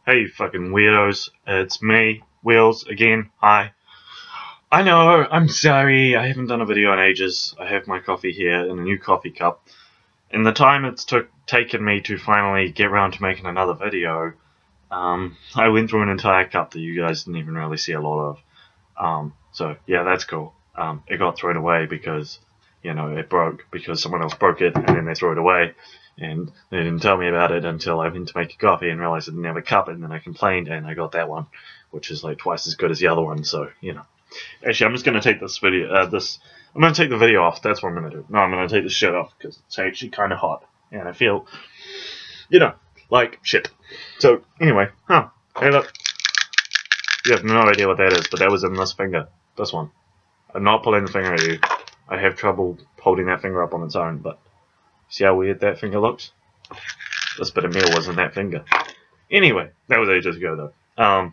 Hey fucking weirdos, it's me, Wheels, again, hi. I know, I'm sorry, I haven't done a video in ages. I have my coffee here in a new coffee cup. In the time it's taken me to finally get around to making another video, I went through an entire cup that you guys didn't even really see a lot of. So yeah, that's cool. It got thrown away because, you know, it broke because someone else broke it and then they threw it away. And they didn't tell me about it until I went to make a coffee and realized I didn't have a cup, and then I complained and I got that one, which is like twice as good as the other one, so, you know. Actually, I'm just going to take this video, I'm going to take the video off, that's what I'm going to do. No, I'm going to take this shit off, because it's actually kind of hot, and I feel, you know, like shit. So, anyway, hey look, you have no idea what that is, but that was in this finger, this one. I'm not pulling the finger at you, I have trouble holding that finger up on its own, but see how weird that finger looks? This bit of meal was in that finger. Anyway, that was ages ago though.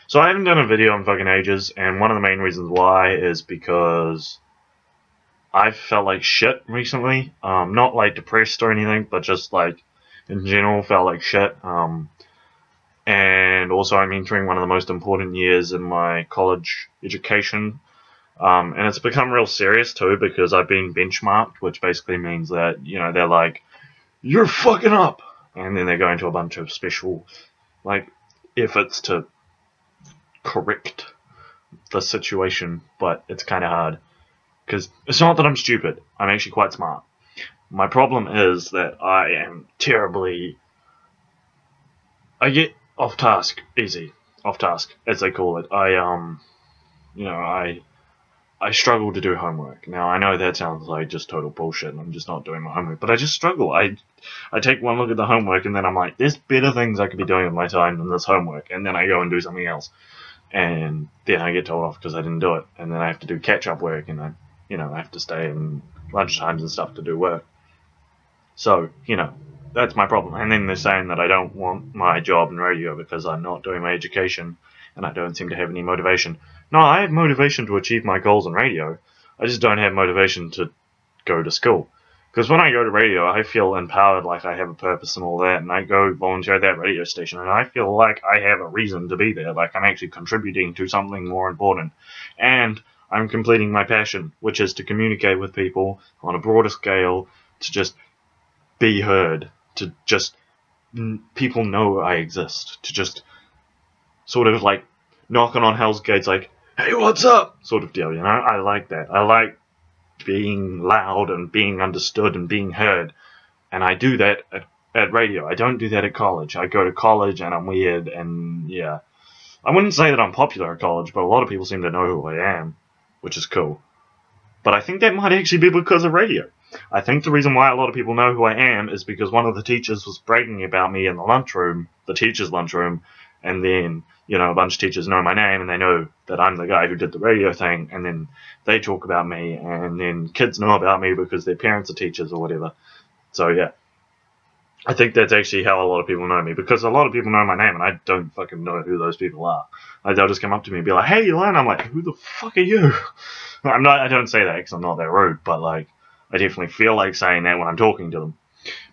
So I haven't done a video in fucking ages, and one of the main reasons why is because I've felt like shit recently. Not like depressed or anything, but just like in general felt like shit. And also I'm entering one of the most important years in my college education. And it's become real serious too, because I've been benchmarked, which basically means that, you know, they're like, you're fucking up, and then they go into a bunch of special, like, efforts to correct the situation, but it's kind of hard, because it's not that I'm stupid, I'm actually quite smart. My problem is that I am terribly, I get off task, easy, off task, as they call it. You know, I struggle to do homework. Now, I know that sounds like just total bullshit and I'm just not doing my homework, but I just struggle. I take one look at the homework and then I'm like, there's better things I could be doing with my time than this homework, and then I go and do something else. And then I get told off because I didn't do it, and then I have to do catch-up work, and I have to stay in lunchtimes and stuff to do work. So, you know, that's my problem. And then they're saying that I don't want my job in radio because I'm not doing my education, and I don't seem to have any motivation. No, I have motivation to achieve my goals in radio. I just don't have motivation to go to school. Because when I go to radio, I feel empowered, like I have a purpose and all that, and I go volunteer at that radio station, and I feel like I have a reason to be there, like I'm actually contributing to something more important. And I'm completing my passion, which is to communicate with people on a broader scale, to just be heard, to just people know I exist, to just sort of like knocking on hell's gates like, hey, what's up, sort of deal, you know? I like that. I like being loud and being understood and being heard, and I do that at radio. I don't do that at college. I go to college and I'm weird, and yeah, I wouldn't say that I'm popular at college, but a lot of people seem to know who I am, which is cool. But I think that might actually be because of radio. I think the reason why a lot of people know who I am is because one of the teachers was bragging about me in the lunchroom, the teacher's lunchroom, and then, you know, a bunch of teachers know my name and they know that I'm the guy who did the radio thing, and then they talk about me, and then kids know about me because their parents are teachers or whatever. So yeah, I think that's actually how a lot of people know me, because a lot of people know my name and I don't fucking know who those people are. Like, they'll just come up to me and be like, hey, Len, I'm like, who the fuck are you? I don't say that because I'm not that rude, but like, I definitely feel like saying that when I'm talking to them.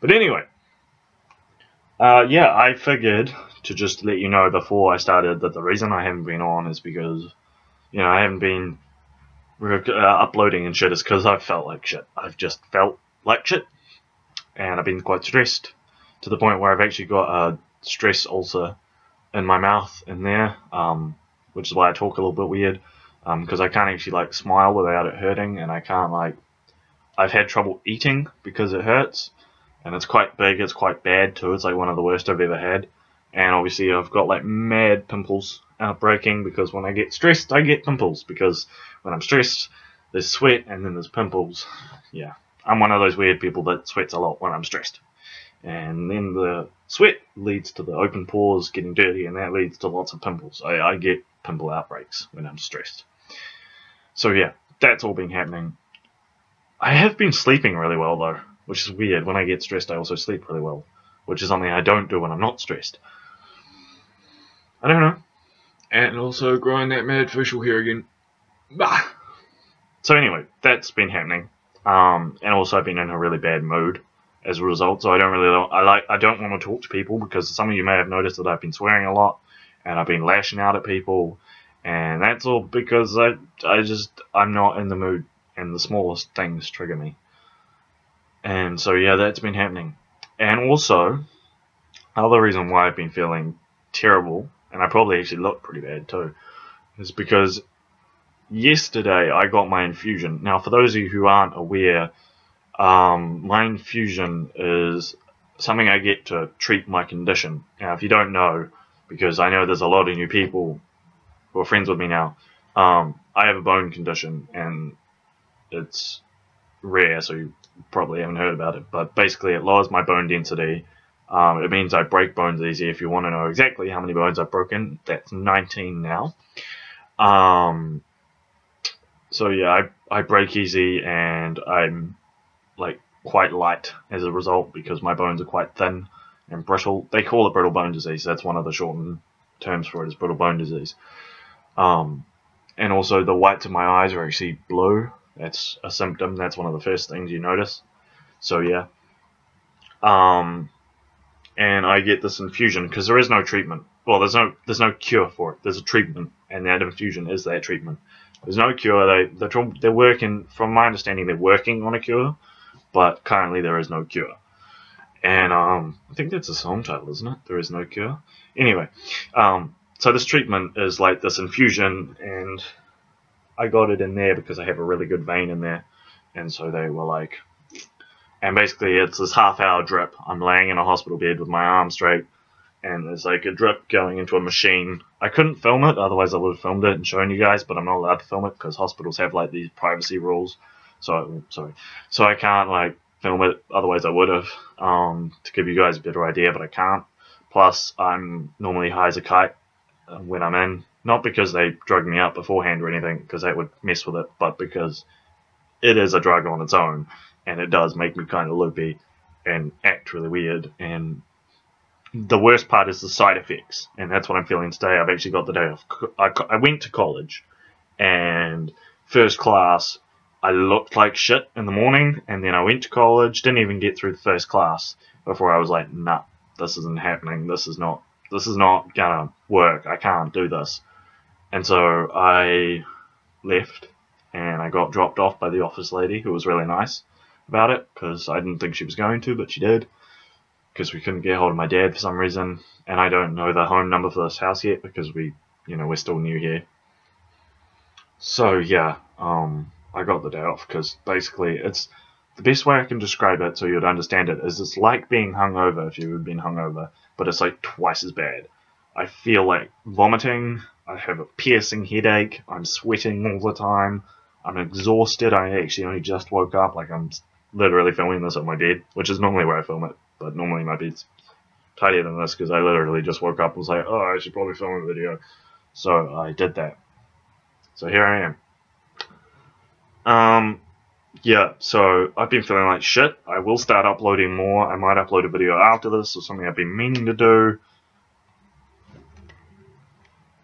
But anyway, yeah, I figured to just let you know before I started that the reason I haven't been on is because, you know, I haven't been uploading and shit is because I've felt like shit. I've just felt like shit, and I've been quite stressed to the point where I've actually got a stress ulcer in my mouth in there, which is why I talk a little bit weird, because I can't actually like smile without it hurting, and I can't like, I've had trouble eating because it hurts, and it's quite big, it's quite bad too, it's like one of the worst I've ever had. And obviously I've got like mad pimples outbreaking, because when I get stressed I get pimples, because when I'm stressed there's sweat and then there's pimples. Yeah, I'm one of those weird people that sweats a lot when I'm stressed, and then the sweat leads to the open pores getting dirty, and that leads to lots of pimples. I get pimple outbreaks when I'm stressed. So yeah, that's all been happening. I have been sleeping really well though, which is weird. When I get stressed I also sleep really well, which is something I don't do when I'm not stressed. I don't know. And also growing that mad facial hair again. Bah! So anyway, that's been happening. And also I've been in a really bad mood. as a result. So I don't want to talk to people, because some of you may have noticed that I've been swearing a lot and I've been lashing out at people, and that's all because I'm not in the mood, and the smallest things trigger me. And so yeah, that's been happening. And also, another reason why I've been feeling terrible, and I probably actually look pretty bad too, is because yesterday I got my infusion. Now, for those of you who aren't aware, my infusion is something I get to treat my condition. Now, if you don't know, because I know there's a lot of new people who are friends with me now, I have a bone condition, and it's rare, so you probably haven't heard about it. But basically, it lowers my bone density. It means I break bones easy. If you want to know exactly how many bones I've broken, that's 19 now. So yeah, I break easy, and I'm like quite light as a result, because my bones are quite thin and brittle. They call it brittle bone disease. That's one of the shortened terms for it, is brittle bone disease. And also the whites of my eyes are actually blue. That's a symptom. That's one of the first things you notice. So yeah. And I get this infusion because there is no treatment. Well, there's no cure for it. There's a treatment, and that infusion is that treatment. There's no cure. They're working, from my understanding, they're working on a cure, but currently there is no cure. And I think that's a song title, isn't it? There is no cure. Anyway, so this treatment is like this infusion, and I got it in there because I have a really good vein in there, and so they were like, and basically it's this half-hour drip. I'm laying in a hospital bed with my arm straight, and there's like a drip going into a machine. I couldn't film it, otherwise I would have filmed it and shown you guys, but I'm not allowed to film it because hospitals have like these privacy rules. So I can't like film it, otherwise I would have, to give you guys a better idea, but I can't. Plus, I'm normally high as a kite when I'm in, not because they drug me up beforehand or anything, because that would mess with it, but because it is a drug on its own, and it does make me kind of loopy and act really weird. And the worst part is the side effects, and that's what I'm feeling today. I've actually got the day off. I went to college, and first class, I looked like shit in the morning, and then I went to college, didn't even get through the first class before I was like, nah, this isn't happening. This is not gonna work. I can't do this. And so I left, and I got dropped off by the office lady, who was really nice about it, because I didn't think she was going to, but she did, because we couldn't get hold of my dad for some reason, and I don't know the home number for this house yet, because we're still new here. So yeah, I got the day off, because basically it's the best way I can describe it so you'd understand it is it's like being hungover if you've been hungover, but it's like twice as bad. I feel like vomiting, I have a piercing headache, I'm sweating all the time, I'm exhausted, I actually only just woke up, like I'm literally filming this at my bed, which is normally where I film it, but normally my bed's tidier than this because I literally just woke up and was like, oh, I should probably film a video. So I did that. So here I am. Yeah, so I've been feeling like shit. I will start uploading more. I might upload a video after this or something I've been meaning to do.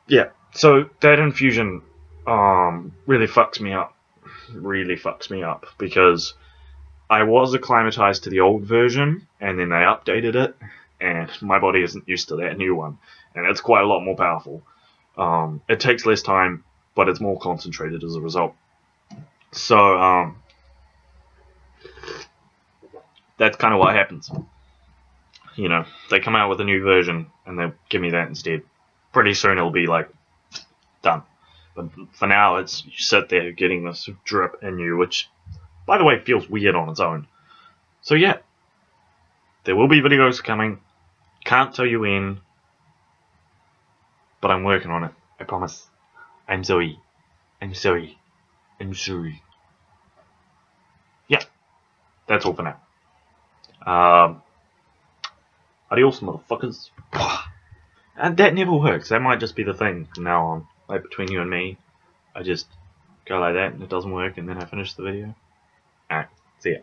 Yeah, so that infusion really fucks me up. Really fucks me up because I was acclimatized to the old version, and then they updated it, and my body isn't used to that new one, and it's quite a lot more powerful. It takes less time, but it's more concentrated as a result. So, that's kind of what happens. They come out with a new version, and they give me that instead. Pretty soon it'll be, like, done. But for now, you sit there getting this drip in you, which, by the way, feels weird on its own. So yeah, there will be videos coming. Can't tell you when, but I'm working on it. I promise. I'm sorry. I'm sorry. I'm sorry. Yeah, that's all for now. Adios, motherfuckers. And that never works. That might just be the thing from now on. Like, between you and me, I just go like that and it doesn't work, and then I finish the video. Alright, see ya.